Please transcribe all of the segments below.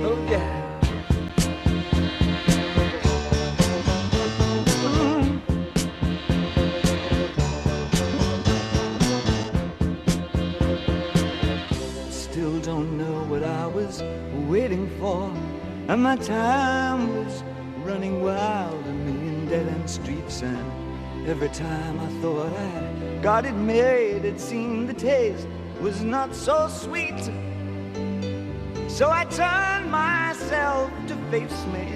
Oh, yeah. Still don't know what I was waiting for, and my time was running wild, a million dead-end streets, and every time I thought I got it made, it seemed the taste was not so sweet. So I turned myself to face me,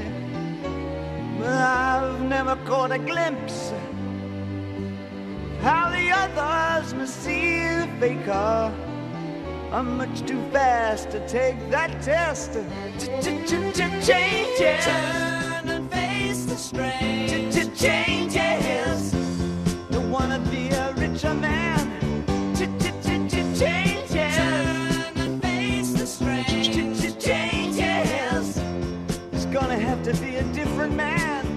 but I've never caught a glimpse how the others must see the faker. I'm much too fast to take that test. Changes. Turn and face the strain. Changes. Don't wanna be a richer man. Changes. Turn and face the strain. Changes. It's gonna have to be a different man.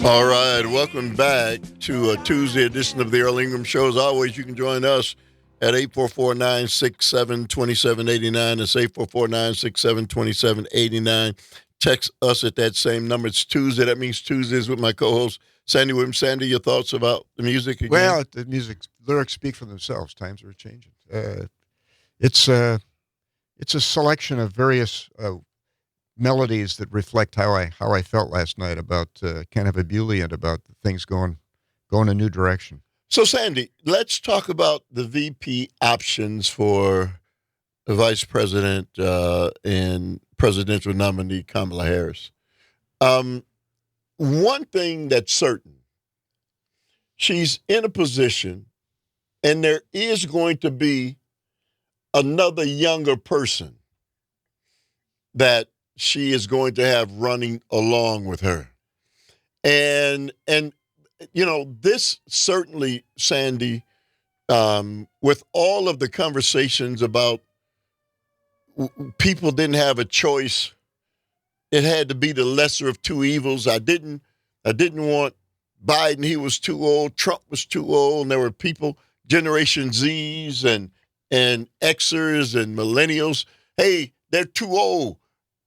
All right, welcome back to a Tuesday edition of the Earl Ingram Show. As always, you can join us at 844-967-2789. It's 844-967-2789. Text us at that same number. It's Tuesday. That means Tuesdays with my co-host, Sandy Williams. Sandy, your thoughts about the music again? Well, the lyrics speak for themselves. Times are changing. It's a selection of various melodies that reflect how I felt last night about kind of ebullient about things going a new direction. So, Sandy, let's talk about the VP options for the Vice President and presidential nominee Kamala Harris. One thing that's certain, she's in a position, and there is going to be another younger person that she is going to have running along with her. And you know, this certainly, Sandy, with all of the conversations about people didn't have a choice, it had to be the lesser of two evils. I didn't want Biden. He was too old. Trump was too old. And there were people, Generation Zs and Xers and millennials. Hey, they're too old.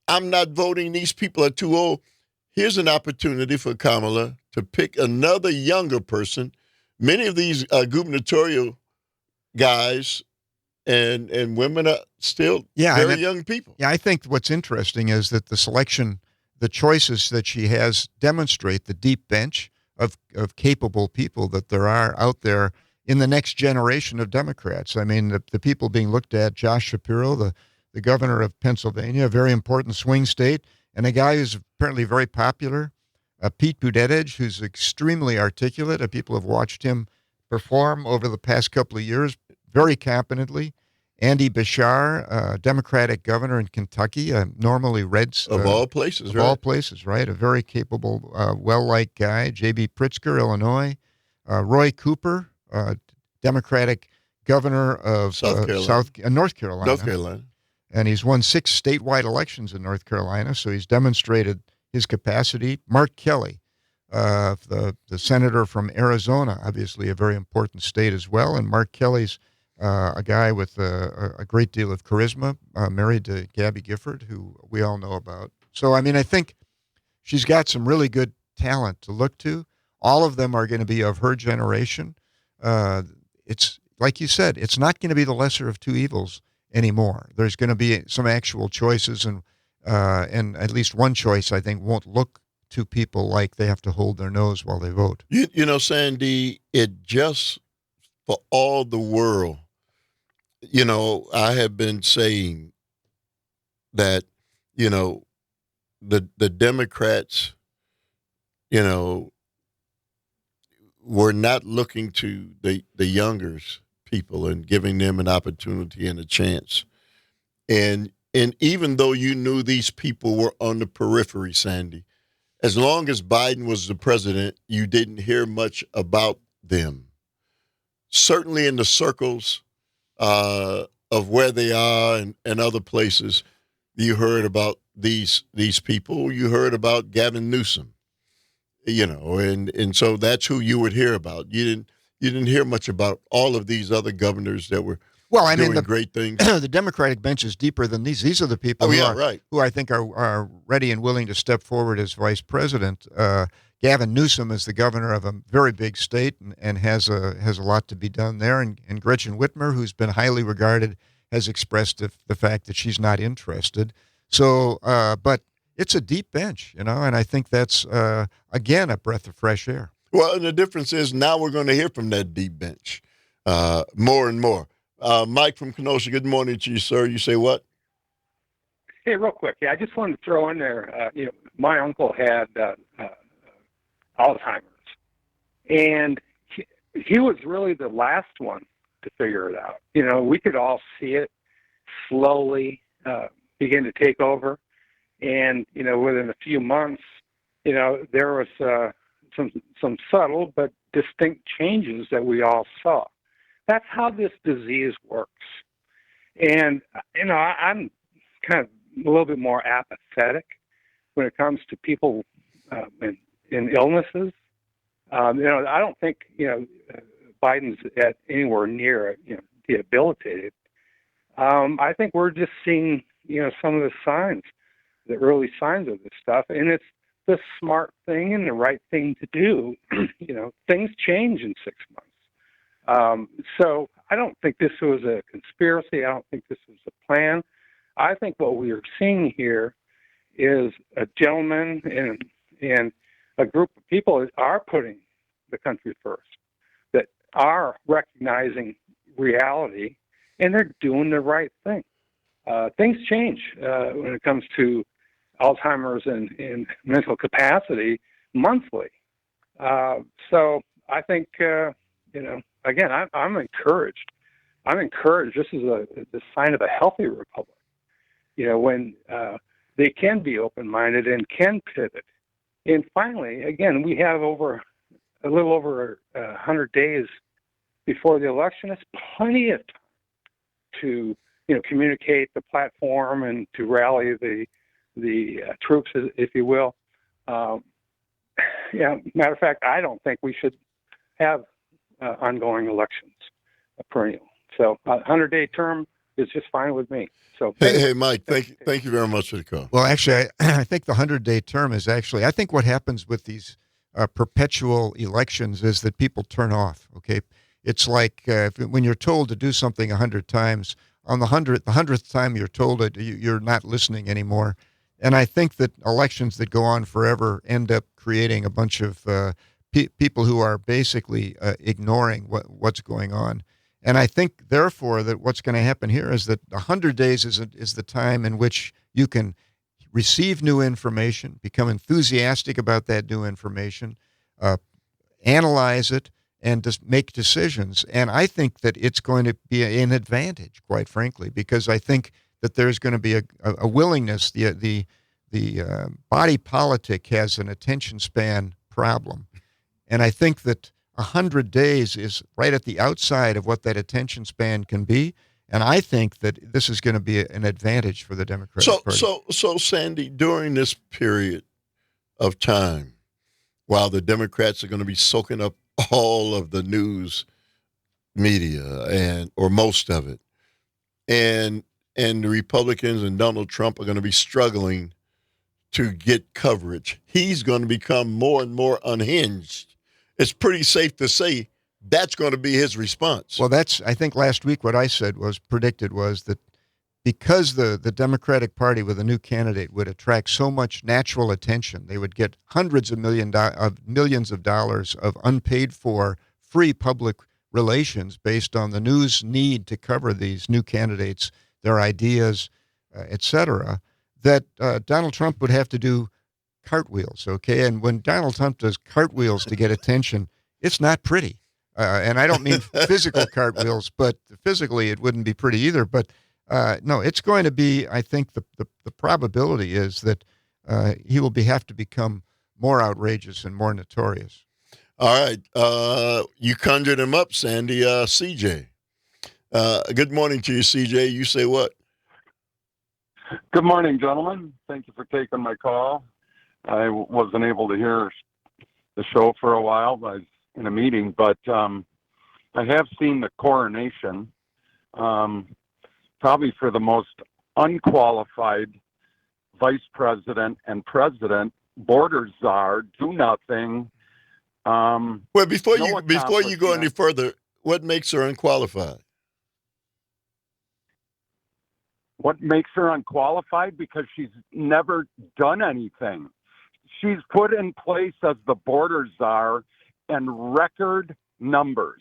I'm not voting. These people are too old. Here's an opportunity for Kamala to pick another younger person. Many of these gubernatorial guys and women are still very young people. Yeah, I think what's interesting is that the choices that she has demonstrate the deep bench of capable people that there are out there in the next generation of Democrats. I mean, the people being looked at, Josh Shapiro, the governor of Pennsylvania, a very important swing state, and a guy who's apparently very popular, Pete Buttigieg, who's extremely articulate. People have watched him perform over the past couple of years very competently. Andy Bashar, Democratic governor in Kentucky, normally Reds. Of all places, of right? all places, right? A very capable, well-liked guy. J.B. Pritzker, Illinois. Roy Cooper, Democratic governor of North Carolina. North Carolina. And he's won 6 statewide elections in North Carolina, so he's demonstrated his capacity. Mark Kelly, the senator from Arizona, obviously a very important state as well. And Mark Kelly's a guy with a great deal of charisma, married to Gabby Gifford, who we all know about. So, I mean, I think she's got some really good talent to look to. All of them are going to be of her generation. It's like you said, it's not going to be the lesser of two evils anymore. There's going to be some actual choices, and at least one choice, I think, won't look to people like they have to hold their nose while they vote. You know, Sandy, it just, for all the world, you know, I have been saying that, you know, the Democrats, you know, were not looking to the youngers people and giving them an opportunity and a chance. And even though you knew these people were on the periphery, Sandy, as long as Biden was the president, you didn't hear much about them. Certainly in the circles of where they are and other places, you heard about these people. You heard about Gavin Newsom, you know, and so that's who you would hear about. You you didn't hear much about all of these other governors that were Well, I mean, doing great things. The Democratic bench is deeper than these. These are the people who I think are ready and willing to step forward as vice president. Gavin Newsom is the governor of a very big state and has a lot to be done there. And Gretchen Whitmer, who's been highly regarded, has expressed the fact that she's not interested. So, but it's a deep bench, and I think that's, again, a breath of fresh air. Well, and the difference is now we're going to hear from that deep bench more and more. Mike from Kenosha, good morning to you, sir. You say what? Hey, real quick. Yeah, I just wanted to throw in there, my uncle had Alzheimer's, and he was really the last one to figure it out. We could all see it slowly begin to take over, and within a few months, there was some subtle but distinct changes that we all saw. That's how this disease works. And I'm kind of a little bit more apathetic when it comes to people in illnesses. I don't think Biden's at anywhere near debilitated. I think we're just seeing some of the signs, the early signs of this stuff, and it's the smart thing and the right thing to do. Things change in 6 months. So I don't think this was a conspiracy. I don't think this was a plan. I think what we are seeing here is a gentleman and a group of people that are putting the country first, that are recognizing reality, and they're doing the right thing. Things change when it comes to Alzheimer's and mental capacity monthly. So I think, again, I'm encouraged. I'm encouraged. This is the sign of a healthy republic. When they can be open-minded and can pivot. And finally, again, we have a little over 100 days before the election. It's plenty of time to communicate the platform and to rally the troops, if you will. Matter of fact, I don't think we should have ongoing elections, perennial. So a 100-day term is just fine with me. So hey, Mike, thank you very much for the call. Well, actually, I think the 100-day term is I think what happens with these perpetual elections is that people turn off. Okay, it's like when you're told to do something 100 times, on the 100th time you're told it, you're not listening anymore. And I think that elections that go on forever end up creating a bunch of people who are basically ignoring what's going on. And I think, therefore, that what's going to happen here is that 100 days is the time in which you can receive new information, become enthusiastic about that new information, analyze it, and just make decisions. And I think that it's going to be an advantage, quite frankly, because I think that there's going to be a willingness. The body politic has an attention span problem. And I think that 100 days is right at the outside of what that attention span can be. And I think that this is going to be an advantage for the Democratic Party. So, Sandy, during this period of time, while the Democrats are going to be soaking up all of the news media or most of it, and the Republicans and Donald Trump are going to be struggling to get coverage, he's going to become more and more unhinged. It's pretty safe to say that's going to be his response. Well, I think last week what I said predicted was that because the Democratic Party with a new candidate would attract so much natural attention, they would get hundreds of millions of dollars of unpaid for free public relations based on the news need to cover these new candidates, their ideas, et cetera, that Donald Trump would have to do cartwheels, okay? And when Donald Trump does cartwheels to get attention, it's not pretty. And I don't mean physical cartwheels, but physically it wouldn't be pretty either. But no, it's going to be, I think the probability is that he will have to become more outrageous and more notorious. All right. You conjured him up, Sandy. CJ. Good morning to you, CJ. You say what? Good morning, gentlemen. Thank you for taking my call. I wasn't able to hear the show for a while. I was in a meeting, but I have seen the coronation, probably for the most unqualified vice president and president, border czar, do nothing. Well, before no you go any accomplishment. further, what makes her unqualified? What makes her unqualified? Because she's never done anything. She's put in place as the border czar and record numbers.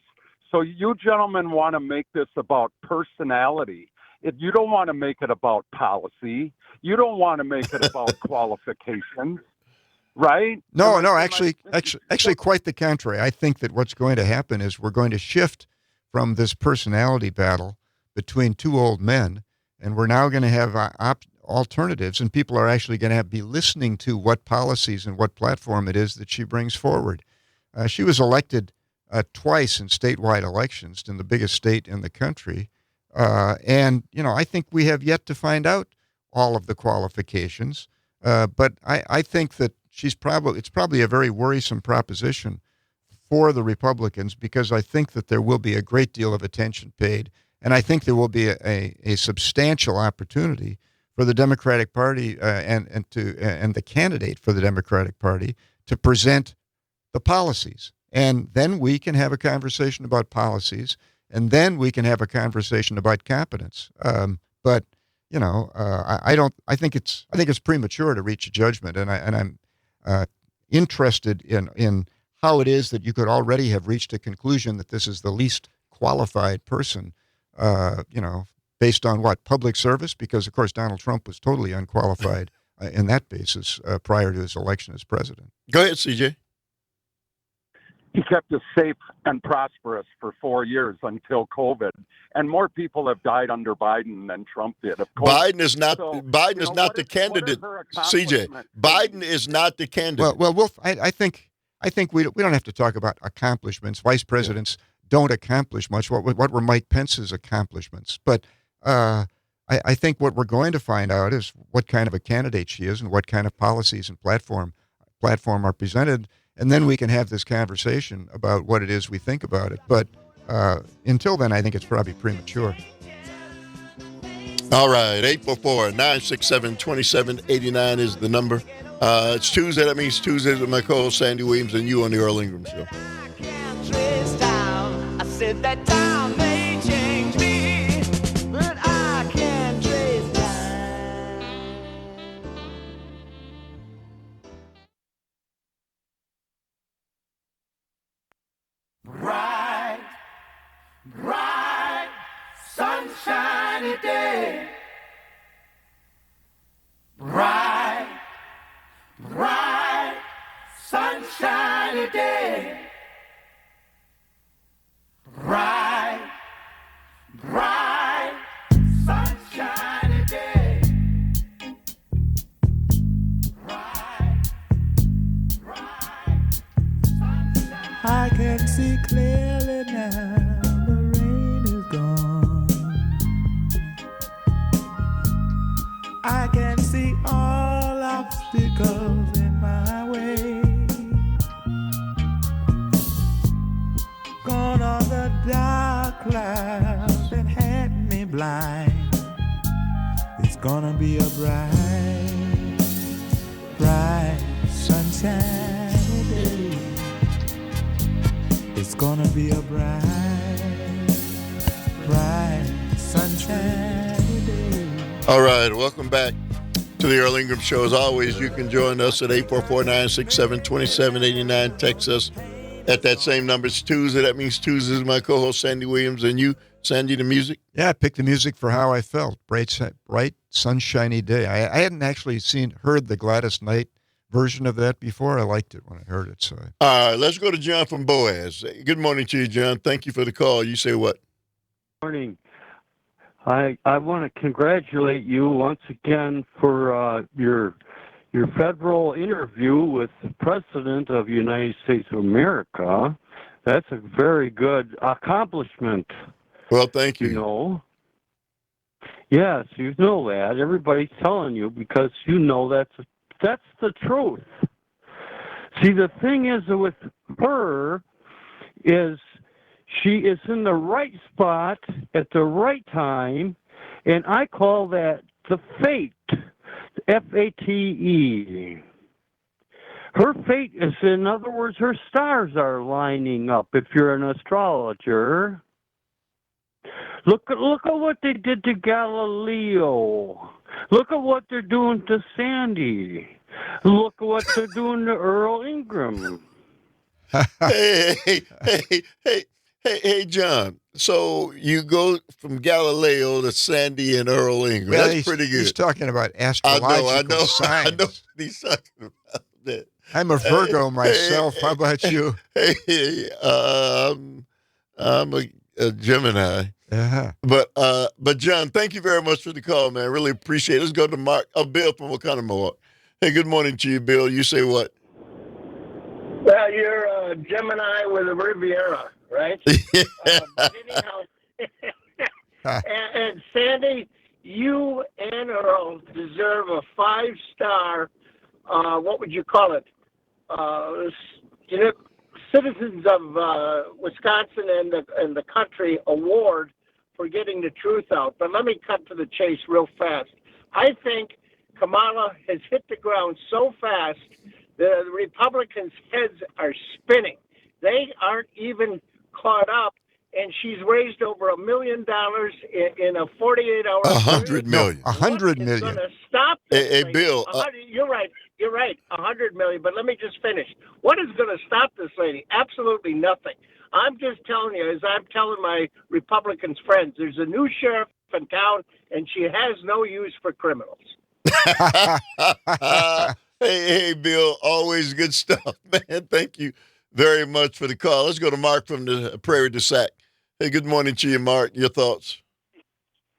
So you gentlemen want to make this about personality. If you don't want to make it about policy, you don't want to make it about qualifications, right? No, actually, quite the contrary. I think that what's going to happen is we're going to shift from this personality battle between two old men, and we're now going to have alternatives, and people are actually going to be listening to what policies and what platform it is that she brings forward. She was elected twice in statewide elections in the biggest state in the country. And, I think we have yet to find out all of the qualifications. But I think that it's probably a very worrisome proposition for the Republicans, because I think that there will be a great deal of attention paid. And I think there will be a substantial opportunity for the Democratic Party and the candidate for the Democratic Party to present the policies. And then we can have a conversation about policies, and then we can have a conversation about competence. But I think it's premature to reach a judgment, and I'm interested in how it is that you could already have reached a conclusion that this is the least qualified person. Based on what? Public service? Because of course Donald Trump was totally unqualified in that basis prior to his election as president. Go ahead, CJ. He kept us safe and prosperous for 4 years until COVID, and more people have died under Biden than Trump did. Of course, Biden is not the candidate. CJ, Biden is not the candidate. Well, I think we don't have to talk about accomplishments. Vice presidents don't accomplish much. What were Mike Pence's accomplishments? But I think what we're going to find out is what kind of a candidate she is and what kind of policies and platform are presented. And then we can have this conversation about what it is we think about it. But until then, I think it's probably premature. All right, 844-967-2789 is the number. It's Tuesday. That means Tuesdays with my co-host Sandy Williams and you on the Earl Ingram Show. I can't trace time. I said that time may change me, but I can't trace time. Bright, sunshiny day. Bright, sunshiny day. Bright, sunshiny day. Bright, sunshiny. I can see clearly now. The rain is gone. I can see all obstacles in my way. Gone are the dark clouds that had me blind. It's gonna be a bright, sunshiny day. It's gonna be a bright, sunshiny day. All right, welcome back to the Earl Ingram Show. As always, you can join us at 844-967-2789. Text us at that same number. It's Tuesday. That means Tuesday is my co-host Sandy Williams. And you, Sandy, the music? Yeah, I picked the music for how I felt. Bright, sunshiny day. I hadn't actually heard the Gladys Knight version of that before. I liked it when I heard it. So. All right, let's go to John from Boaz. Good morning to you, John. Thank you for the call. You say what? Morning. I want to congratulate you once again for your federal interview with the President of the United States of America. That's a very good accomplishment. Well, thank you. You know. Yes, you know that. Everybody's telling you because you know that's the truth. See, the thing is with her is She is in the right spot at the right time, and I call that the fate, F-A-T-E. Her fate is, in other words, her stars are lining up, if you're an astrologer. Look at what they did to Galileo. Look at what they're doing to Sandy. Look at what they're doing to Earl Ingram. Hey, John. So you go from Galileo to Sandy and Earl Ingram. Well, That's pretty good. He's talking about astrological signs. I know what he's talking about. That. I'm a Virgo myself. How about you? I'm a Gemini. Uh-huh. But John, thank you very much for the call, man. Really appreciate it. Let's go to Bill from Oconomowoc. Hey, good morning to you, Bill. You say what? Well, you're a Gemini with a Riviera, right? But anyhow, and Sandy, you and Earl deserve a 5-star, what would you call it? Citizens of Wisconsin and the country award for getting the truth out. But let me cut to the chase real fast. I think Kamala has hit the ground so fast, the Republicans' heads are spinning. They aren't even caught up, and she's raised over $1 million in a 48-hour $100 million. $100 million. Going to stop this Hey, lady? Bill. You're right. $100 million. But let me just finish. What is going to stop this lady? Absolutely nothing. I'm just telling you, as I'm telling my Republicans friends, there's a new sheriff in town, and she has no use for criminals. Hey, Bill, always good stuff, man. Thank you very much for the call. Let's go to Mark from the Prairie du Sac. Hey, good morning to you, Mark. Your thoughts?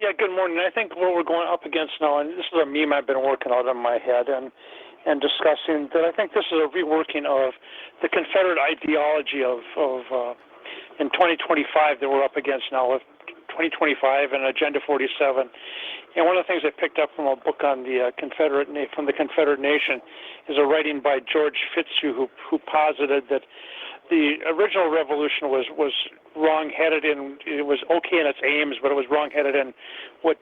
Yeah, good morning. I think what we're going up against now, and this is a meme I've been working out in my head and discussing, that I think this is a reworking of the Confederate ideology of in 2025 that we're up against now, with 2025 and Agenda 47. And one of the things I picked up from a book on the Confederate Nation is a writing by George Fitzhugh, who posited that the original revolution was wrong-headed, and it was okay in its aims, but it was wrong-headed in what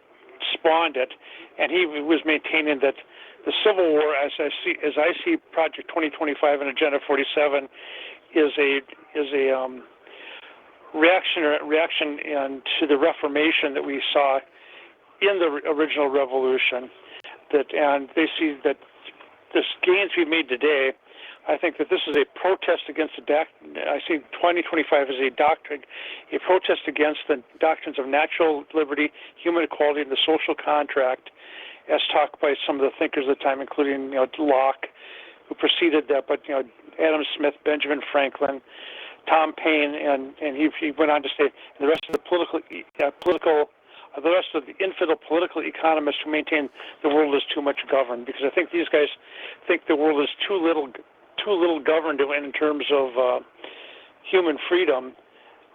spawned it. And he was maintaining that the Civil War, as I see Project 2025 and Agenda 47, is a reaction to the Reformation that we saw in the original revolution, and they see that the gains we've made today. I think that this is a protest against I see 2025 as a protest against the doctrines of natural liberty, human equality, and the social contract, as talked by some of the thinkers of the time, including Locke, who preceded that, but Adam Smith, Benjamin Franklin, Tom Paine, and he went on to say the rest of the infidel political economists who maintain the world is too much governed, because I think these guys think the world is too little governed in terms of human freedom.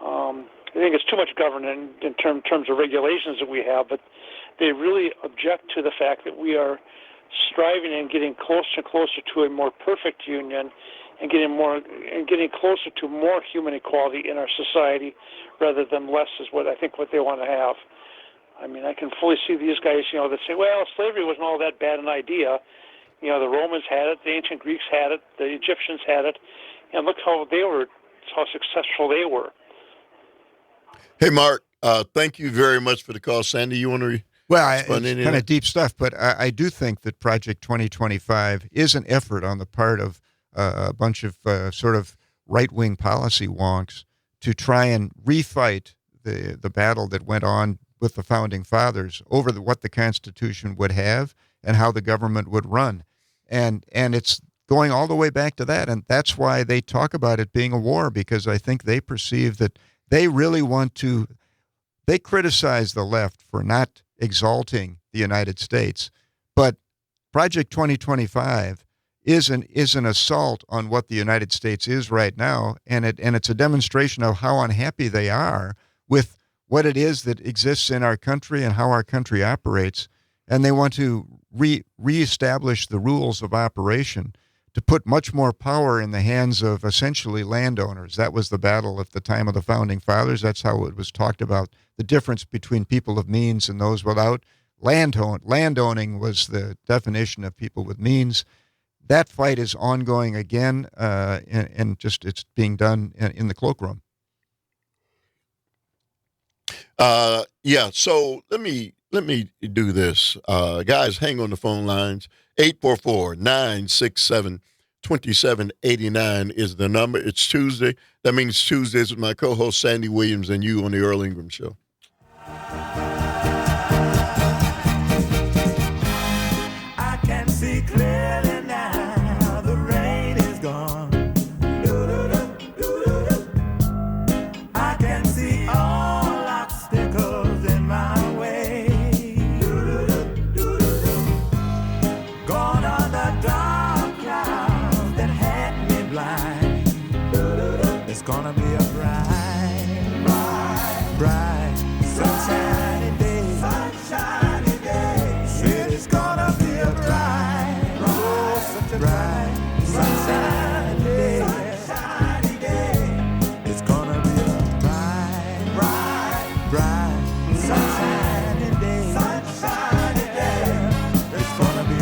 I think it's too much governed in terms of regulations that we have, but they really object to the fact that we are striving and getting closer and closer to a more perfect union, and getting closer to more human equality in our society, rather than less, is what I think they want to have. I mean, I can fully see these guys, that say, well, slavery wasn't all that bad an idea. The Romans had it, the ancient Greeks had it, the Egyptians had it, and look how successful they were. Hey, Mark, thank you very much for the call. Sandy, you want to it's kind of deep stuff, but I do think that Project 2025 is an effort on the part of a bunch of sort of right-wing policy wonks to try and refight the battle that went on with the Founding Fathers over what the Constitution would have and how the government would run. And it's going all the way back to that, and that's why they talk about it being a war, because I think they perceive that they really they criticize the left for not exalting the United States, but Project 2025 is an assault on what the United States is right now, and it's a demonstration of how unhappy they are with what it is that exists in our country and how our country operates, and they want to reestablish the rules of operation to put much more power in the hands of essentially landowners. That was the battle at the time of the Founding Fathers. That's how it was talked about, the difference between people of means and those without. Landowning was the definition of people with means. That fight is ongoing again, and just it's being done in the cloakroom. Yeah, so let me do this. Guys, hang on the phone lines. 844-967-2789 is the number. It's Tuesday. That means Tuesdays with my co-host Sandy Williams and you on the Earl Ingram Show. I can see clearly now, the rain is gone. I can see all obstacles in my way. Gone are the dark clouds that had me blind. It's gonna be a bright, sunshiny day. It's gonna be a bright, sunshiny day. It's gonna be a bright, sunshiny day. It's gonna be a bright, sunshiny day. It's gonna be a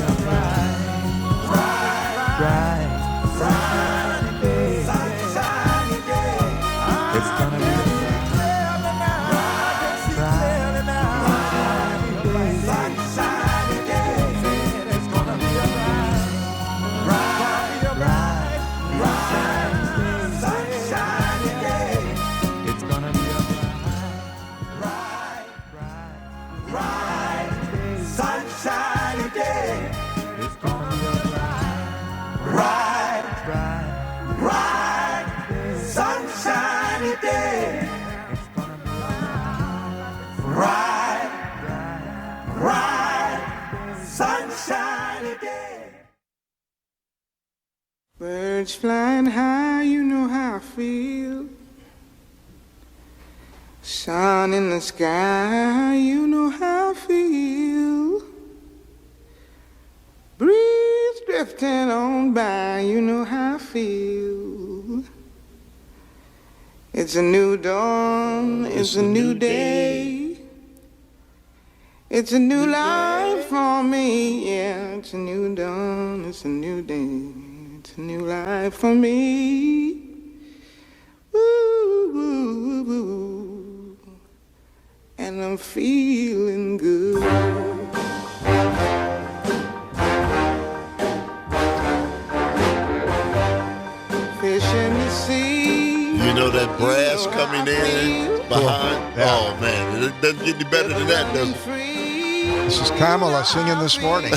birds flying high, you know how I feel. Sun in the sky, you know how I feel. Breeze drifting on by, you know how I feel. It's a new dawn, it's a new day. It's a new life for me, yeah. It's a new dawn, it's a new day. It's a new life for me. Ooh, ooh, ooh. And I'm feeling good. Fish in the sea. You know that brass coming in behind? Yeah. Oh, man, it doesn't get any better than that, does it? This is Kamala singing this morning.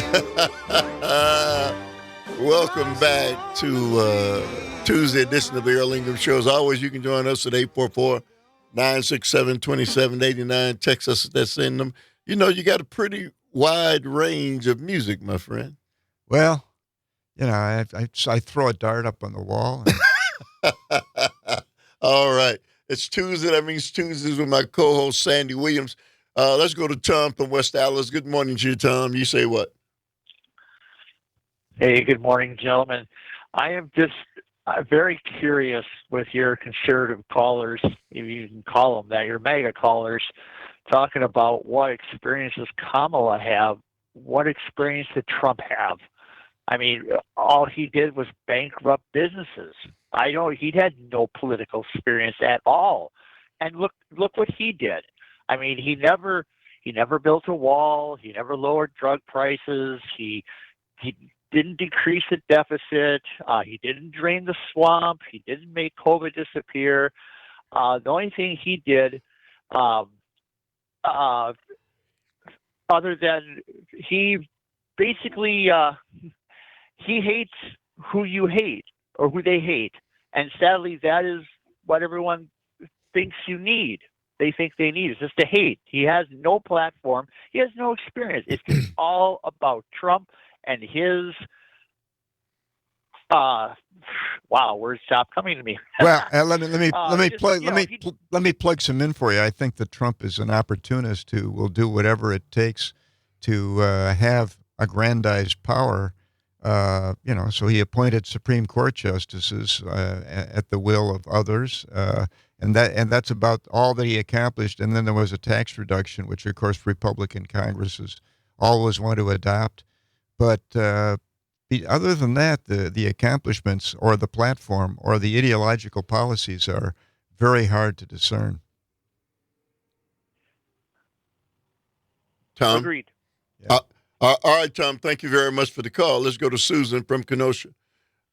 Welcome back to Tuesday edition of the Earl Ingram Show. As always, you can join us at 844-967-2789. Text us at that same number. You know, you got a pretty wide range of music, my friend. Well, you know, I throw a dart up on the wall. All right. It's Tuesday. That means Tuesdays with my co-host, Sandy Williams. Let's go to Tom from West Dallas. Good morning to you, Tom. You say what? Hey, good morning, gentlemen. I am just very curious with your conservative callers, if you can call them that, your MAGA callers, talking about what experiences Kamala have. What experience did Trump have? I mean, all he did was bankrupt businesses. He had no political experience at all. And look what he did. I mean, he never built a wall. He never lowered drug prices. He didn't decrease the deficit. He didn't drain the swamp. He didn't make COVID disappear. The only thing he did, other than he basically he hates who you hate or who they hate, and sadly, that is what everyone thinks you need. They think they need is just to hate. He has no platform. He has no experience. It's just all about Trump and his. Wow, words stop coming to me. Well, let me plug some in for you. I think that Trump is an opportunist who will do whatever it takes to have aggrandized power So he appointed Supreme Court justices at the will of others, and that's about all that he accomplished. And then there was a tax reduction, which of course Republican Congresses always want to adopt. But other than that, the accomplishments or the platform or the ideological policies are very hard to discern. Tom? Agreed. Yeah. All right, Tom, thank you very much for the call. Let's go to Susan from Kenosha.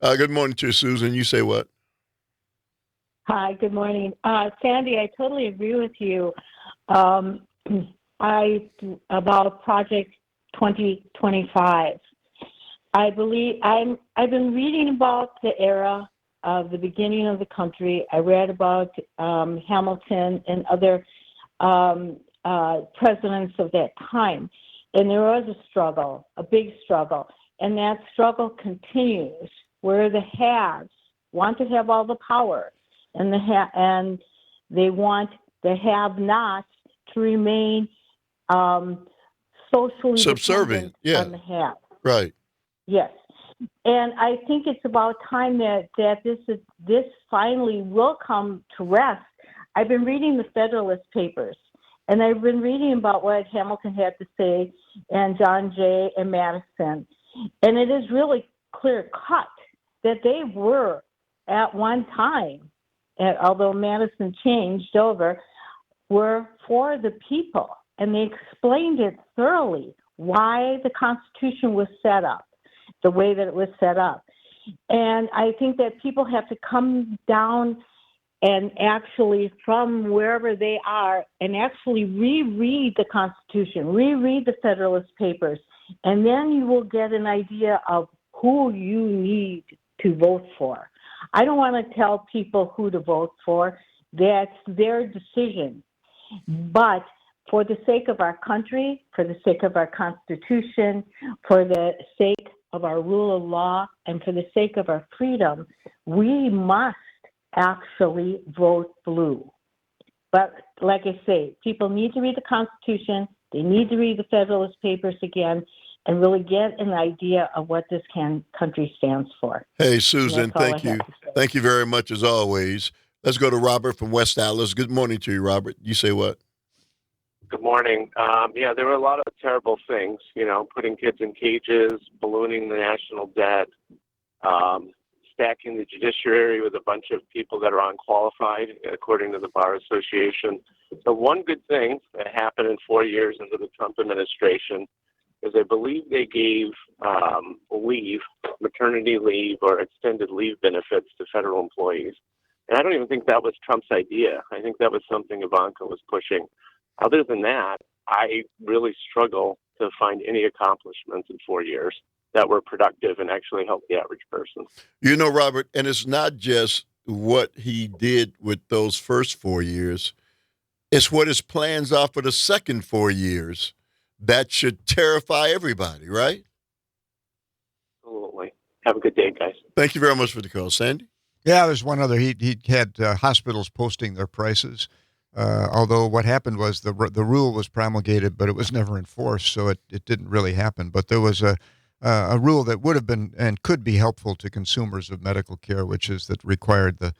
Good morning to you, Susan. You say what? Hi, good morning. Sandy, I totally agree with you. About Project 2025. I believe I've been reading about the era of the beginning of the country. I read about Hamilton and other presidents of that time. And there was a struggle, a big struggle. And that struggle continues where the haves want to have all the power and they want the have-nots to remain socially subservient, on the have. Right. Yes. And I think it's about time that this finally will come to rest. I've been reading the Federalist Papers, and I've been reading about what Hamilton had to say and John Jay and Madison. And it is really clear cut that they were at one time, although Madison changed over, were for the people. And they explained it thoroughly, why the Constitution was set up the way that it was set up. And I think that people have to come down and actually, from wherever they are, and actually reread the Constitution, reread the Federalist Papers, and then you will get an idea of who you need to vote for. I don't want to tell people who to vote for. That's their decision. But for the sake of our country, for the sake of our Constitution, for the sake of our rule of law, and for the sake of our freedom, we must actually vote blue. But like I say, people need to read the Constitution, they need to read the Federalist Papers again, and really get an idea of what this country stands for. Hey, Susan, thank you. Thank you very much as always. Let's go to Robert from West Dallas. Good morning to you, Robert. You say what? Good morning. There were a lot of terrible things, putting kids in cages, ballooning the national debt, stacking the judiciary with a bunch of people that are unqualified, according to the Bar Association. So one good thing that happened in 4 years into the Trump administration is I believe they gave maternity leave or extended leave benefits to federal employees. And I don't even think that was Trump's idea. I think that was something Ivanka was pushing. Other than that, I really struggle to find any accomplishments in 4 years that were productive and actually helped the average person. Robert, and it's not just what he did with those first 4 years. It's what his plans are for the second 4 years. That should terrify everybody, right? Absolutely. Have a good day, guys. Thank you very much for the call. Sandy? Yeah, there's one other. He had hospitals posting their prices. Although what happened was the rule was promulgated, but it was never enforced, so it didn't really happen. But there was a rule that would have been and could be helpful to consumers of medical care, which is that required the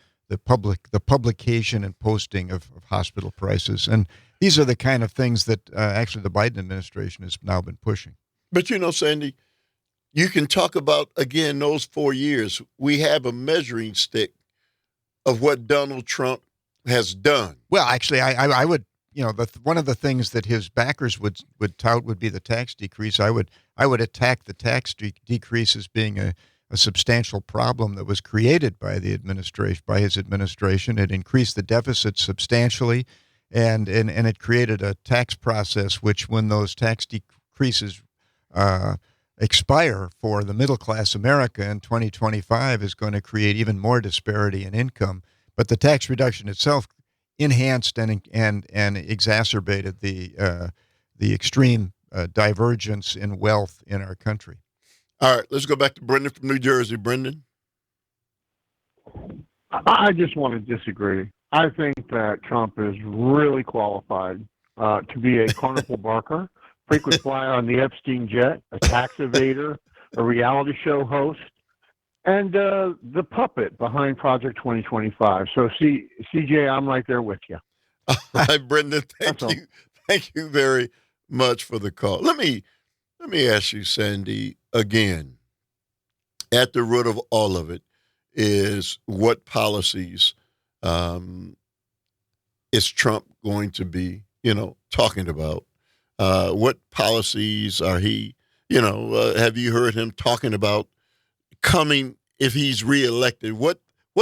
publication and posting of hospital prices. And these are the kind of things that actually the Biden administration has now been pushing. But Sandy, you can talk about, again, those 4 years. We have a measuring stick of what Donald Trump has done. Well, actually, I would, one of the things that his backers would tout would be the tax decrease. I would attack the tax decrease as being a substantial problem that was created by the administration, by his administration. It increased the deficit substantially, and it created a tax process which, when those tax decreases expire for the middle class America in 2025, is going to create even more disparity in income. But the tax reduction itself enhanced and exacerbated the extreme divergence in wealth in our country. All right, let's go back to Brendan from New Jersey. Brendan? I just want to disagree. I think that Trump is really qualified to be a carnival barker, frequent flyer on the Epstein jet, a tax evader, a reality show host, and the puppet behind Project 2025. So, CJ, I'm right there with you. All right, Brendan, thank That's you. Thank you very much for the call. Let me ask you, Sandy, again. At the root of all of it is what policies is Trump going to be, talking about? What policies are he, have you heard him talking about coming if he's reelected? What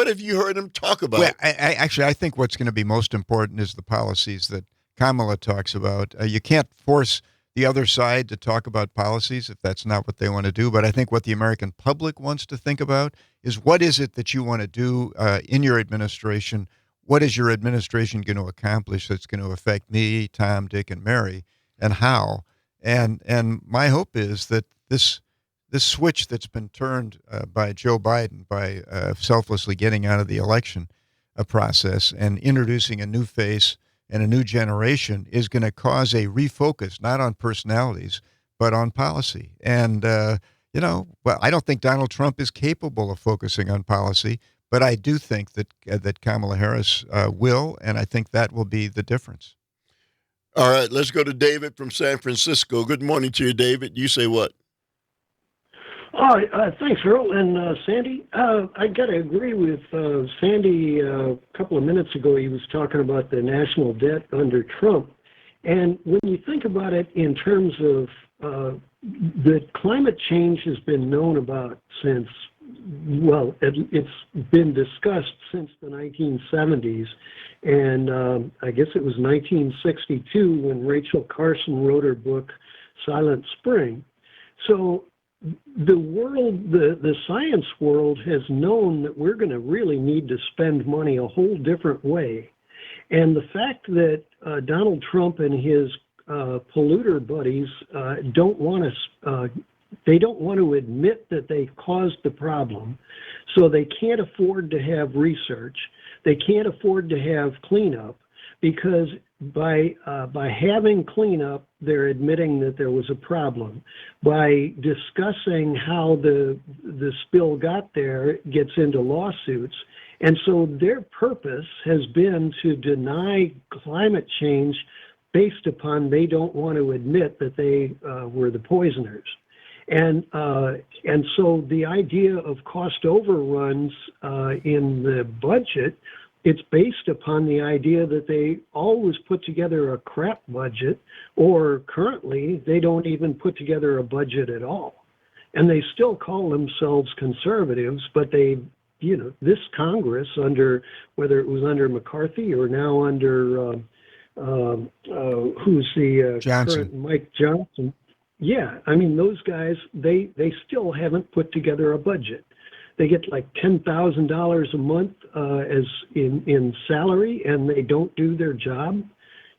have you heard him talk about? Well, I think what's going to be most important is the policies that Kamala talks about. You can't force the other side to talk about policies if that's not what they want to do. But I think what the American public wants to think about is what is it that you want to do in your administration? What is your administration going to accomplish that's going to affect me, Tom, Dick, and Mary, and how? And my hope is that this switch that's been turned by Joe Biden by selflessly getting out of the election process and introducing a new face and a new generation is going to cause a refocus, not on personalities, but on policy. And, well, I don't think Donald Trump is capable of focusing on policy, but I do think that Kamala Harris will, and I think that will be the difference. All right, let's go to David from San Francisco. Good morning to you, David. You say what? Thanks, Earl and Sandy. I got to agree with Sandy a couple of minutes ago. He was talking about the national debt under Trump. And when you think about it in terms of that climate change has been known about since, well, it's been discussed since the 1970s. And I guess it was 1962 when Rachel Carson wrote her book, Silent Spring. So the world, the science world has known that we're going to really need to spend money a whole different way. And the fact that Donald Trump and his polluter buddies don't want to admit that they caused the problem, so they can't afford to have research. They can't afford to have cleanup, because by having cleanup, they're admitting that there was a problem. By discussing how the spill got there, it gets into lawsuits. And so their purpose has been to deny climate change based upon they don't want to admit that they were the poisoners. And so the idea of cost overruns in the budget, it's based upon the idea that they always put together a crap budget, or currently they don't even put together a budget at all. And they still call themselves conservatives, but they, this Congress, under whether it was under McCarthy or now under who's the current Mike Johnson. Yeah, I mean, those guys, they still haven't put together a budget. They get like $10,000 a month as in salary, and they don't do their job.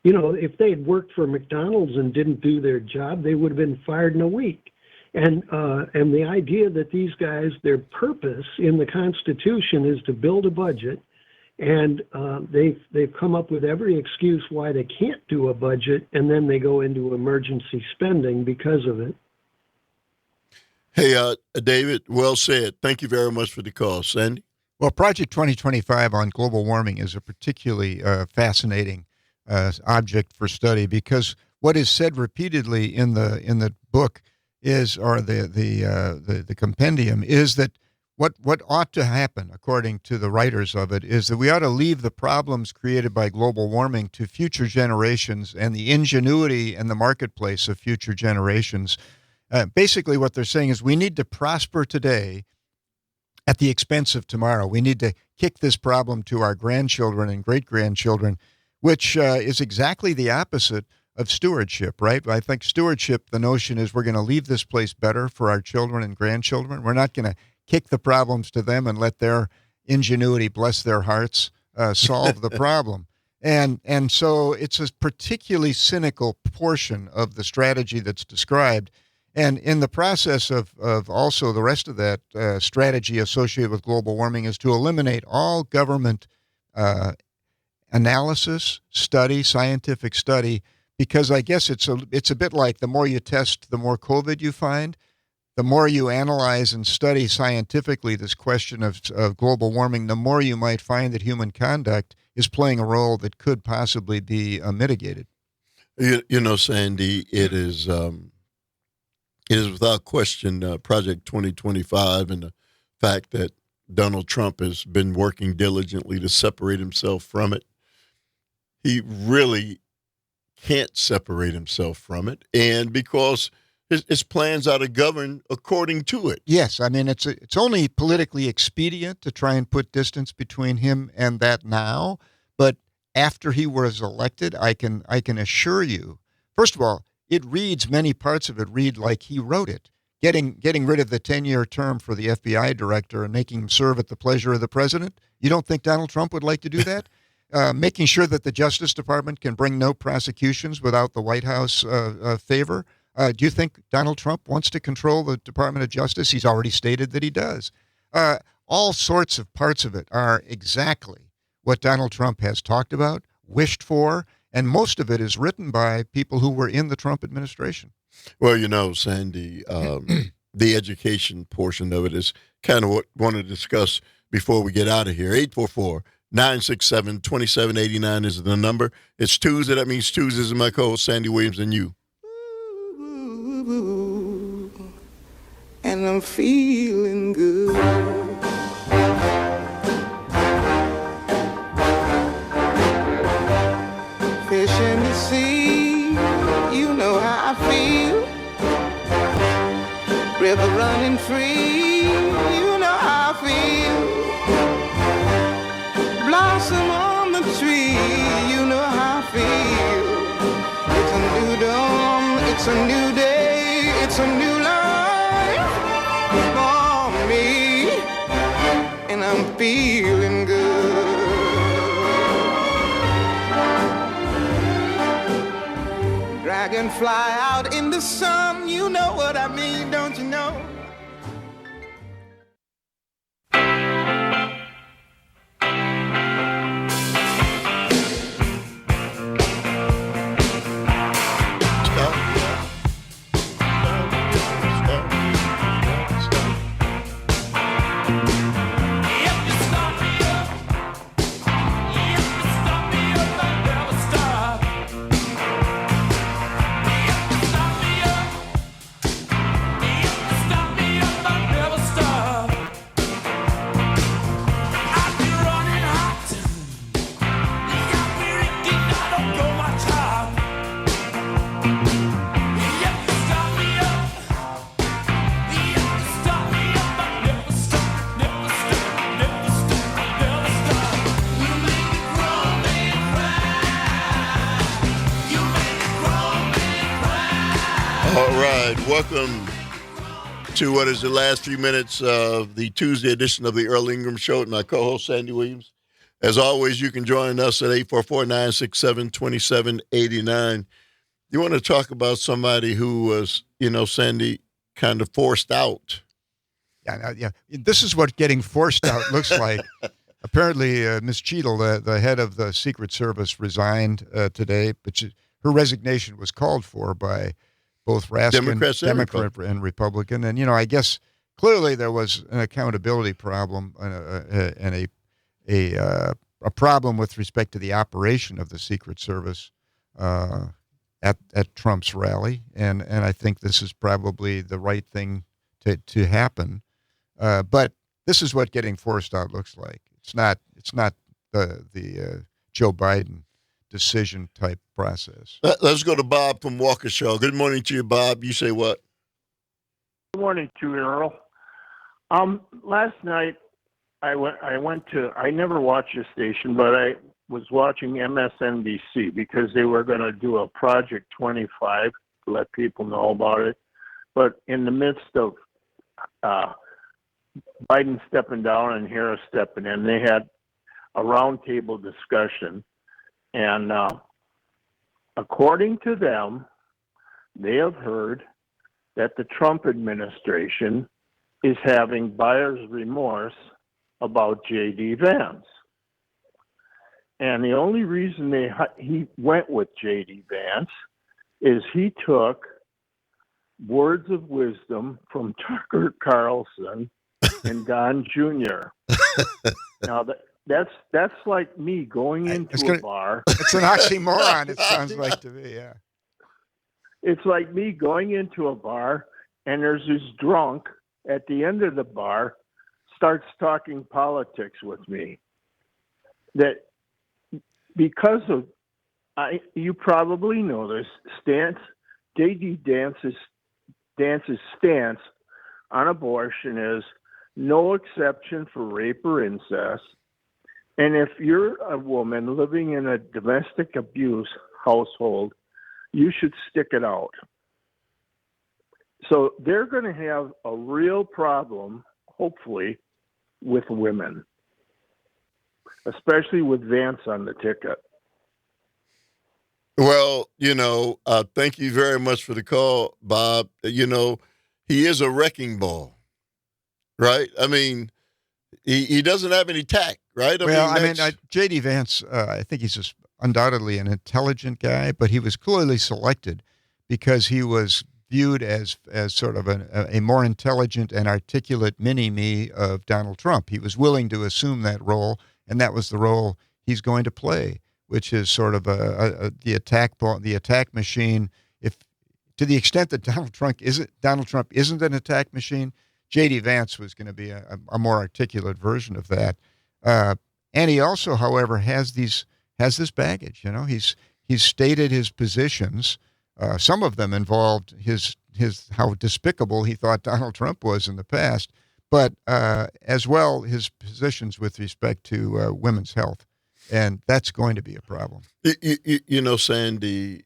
If they had worked for McDonald's and didn't do their job, they would have been fired in a week. And the idea that these guys, their purpose in the Constitution is to build a budget, and they've come up with every excuse why they can't do a budget, and then they go into emergency spending because of it. Hey, David, well said. Thank you very much for the call. Sandy? Well, Project 2025 on global warming is a particularly fascinating object for study, because what is said repeatedly in the book is, or the compendium, is that what ought to happen, according to the writers of it, is that we ought to leave the problems created by global warming to future generations and the ingenuity and the marketplace of future generations. Basically, what they're saying is we need to prosper today at the expense of tomorrow. We need to kick this problem to our grandchildren and great-grandchildren, which is exactly the opposite of stewardship, right? I think stewardship, the notion is we're going to leave this place better for our children and grandchildren. We're not going to kick the problems to them and let their ingenuity, bless their hearts, solve the problem. And so it's a particularly cynical portion of the strategy that's described. And in the process of also the rest of that strategy associated with global warming is to eliminate all government analysis, study, scientific study, because I guess it's a bit like the more you test, the more COVID you find. the more you analyze and study scientifically this question of global warming, the more you might find that human conduct is playing a role that could possibly be mitigated. You know, Sandy, it is without question Project 2025 and the fact that Donald Trump has been working diligently to separate himself from it. He really can't separate himself from it, and because his plans are to govern according to it. Yes, I mean it's only politically expedient to try and put distance between him and that now, but after he was elected, I can assure you, first of all, many parts of it read like he wrote it. Getting rid of the 10-year term for the FBI director and making him serve at the pleasure of the president. You don't think Donald Trump would like to do that? Making sure that the Justice Department can bring no prosecutions without the White House favor. Do you think Donald Trump wants to control the Department of Justice? He's already stated that he does. All sorts of parts of it are exactly what Donald Trump has talked about, wished for, and most of it is written by people who were in the Trump administration. Well, you know, Sandy, the education portion of it is kind of what I want to discuss before we get out of here. 844-967-2789 is the number. It's Tuesday. That means Tuesdays is my co-host, Sandy Williams, and you. And I'm feeling good. Fish in the sea, you know how I feel. River running free, you know how I feel. Blossom on the tree, you know how I feel. It's a new dawn, it's a new day, it's a new life for me, and I'm feeling good. Dragonfly out in the sun, you know what I mean, don't you know? Welcome to what is the last few minutes of the Tuesday edition of the Earl Ingram Show with my co-host, Sandy Williams. As always, you can join us at 844-967-2789. You want to talk about somebody who was, you know, Sandy, kind of forced out. Yeah. This is what getting forced out looks like. Apparently, Ms. Cheadle, the head of the Secret Service, resigned today, but her resignation was called for by both Raskin, Democrat and Republican. And, you know, I guess clearly there was an accountability problem and a problem with respect to the operation of the Secret Service at Trump's rally. And I think this is probably the right thing to happen. But this is what getting forced out looks like. It's not the Joe Biden decision type process. Let's go to Bob from Waukesha. Good morning to you, Bob. You say what? Good morning to you, Earl. Last night I never watched the station, but I was watching MSNBC because they were going to do a Project 25 to let people know about it. But in the midst of Biden stepping down and Harris stepping in, they had a roundtable discussion. And according to them, they have heard that the Trump administration is having buyer's remorse about J.D. Vance. And the only reason he went with J.D. Vance is he took words of wisdom from Tucker Carlson and Don Jr. Now that's like me going into a bar. It's an oxymoron. It sounds like to me. Yeah. It's like me going into a bar, and there's this drunk at the end of the bar starts talking politics with me. That because of you probably know this JD Vance's stance on abortion is no exception for rape or incest. And if you're a woman living in a domestic abuse household, you should stick it out. So they're going to have a real problem, hopefully, with women, especially with Vance on the ticket. Well, thank you very much for the call, Bob. He is a wrecking ball, right? I mean, he doesn't have any tact, right? J.D. Vance, I think he's undoubtedly an intelligent guy, but he was clearly selected because he was viewed as sort of a more intelligent and articulate mini-me of Donald Trump. He was willing to assume that role, and that was the role he's going to play, which is sort of the attack machine. If to the extent that Donald Trump isn't an attack machine, J.D. Vance was going to be a more articulate version of that. And he also, however, has this baggage. He's stated his positions. Some of them involved his how despicable he thought Donald Trump was in the past, but as well his positions with respect to women's health. And that's going to be a problem. Sandy,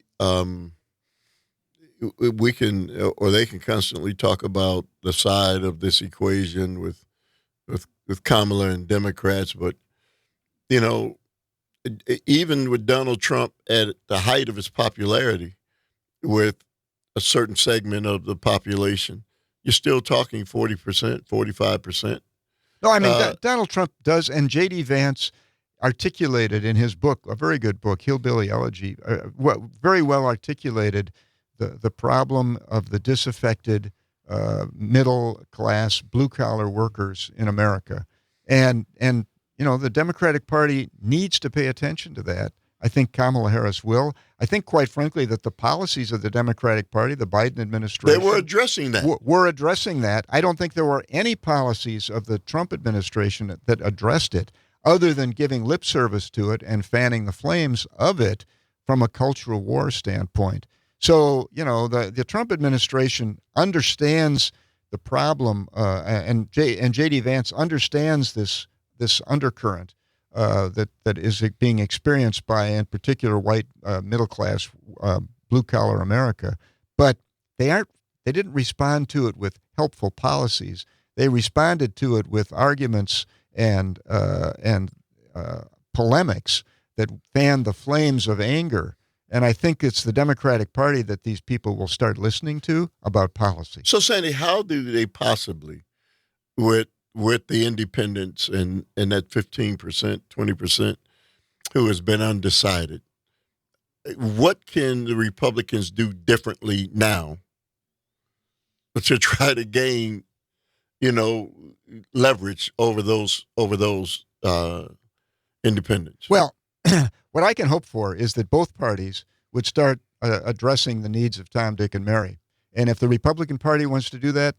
we can, or they can constantly talk about the side of this equation with Kamala and Democrats, but even with Donald Trump at the height of his popularity, with a certain segment of the population, you're still talking 40%, 45%. No, I mean Donald Trump does, and J.D. Vance articulated in his book, a very good book, Hillbilly Elegy, very well articulated the problem of the disaffected middle class blue collar workers in America, and the Democratic Party needs to pay attention to that. I think Kamala Harris will. I think, quite frankly, that the policies of the Democratic Party, the Biden administration, they were addressing that. Were addressing that. I don't think there were any policies of the Trump administration that addressed it, other than giving lip service to it and fanning the flames of it from a cultural war standpoint. So, the Trump administration understands the problem, and J.D. Vance understands this undercurrent that is being experienced by, in particular, white middle-class blue-collar America. But they didn't respond to it with helpful policies. They responded to it with arguments and polemics that fanned the flames of anger. And I think it's the Democratic Party that these people will start listening to about policy. So, Sandy, how do they possibly, with the independents and that 15%, 20% who has been undecided, what can the Republicans do differently now to try to gain, leverage over those independents? Well, what I can hope for is that both parties would start addressing the needs of Tom, Dick, and Mary. And if the Republican Party wants to do that,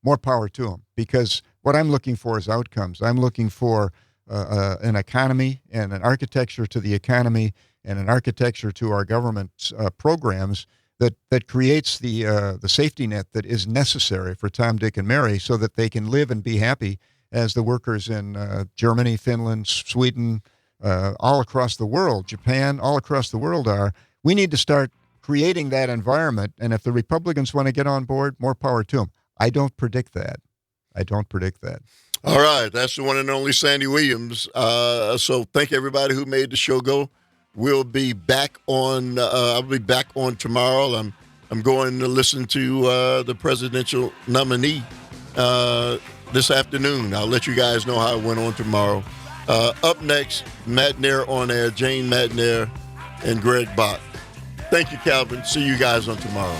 more power to them. Because what I'm looking for is outcomes. I'm looking for an economy and an architecture to the economy and an architecture to our government's programs that creates the safety net that is necessary for Tom, Dick, and Mary so that they can live and be happy as the workers in Germany, Finland, Sweden, all across the world, Japan, all across the world are. We need to start creating that environment. And if the Republicans want to get on board, more power to them. I don't predict that. All right. That's the one and only Sandy Williams. So thank everybody who made the show go. We'll be back on. I'll be back on tomorrow. I'm going to listen to the presidential nominee this afternoon. I'll let you guys know how it went on tomorrow. Up next, Matt Nair on air, Jane Matt Nair, and Greg Bott. Thank you, Calvin. See you guys on tomorrow.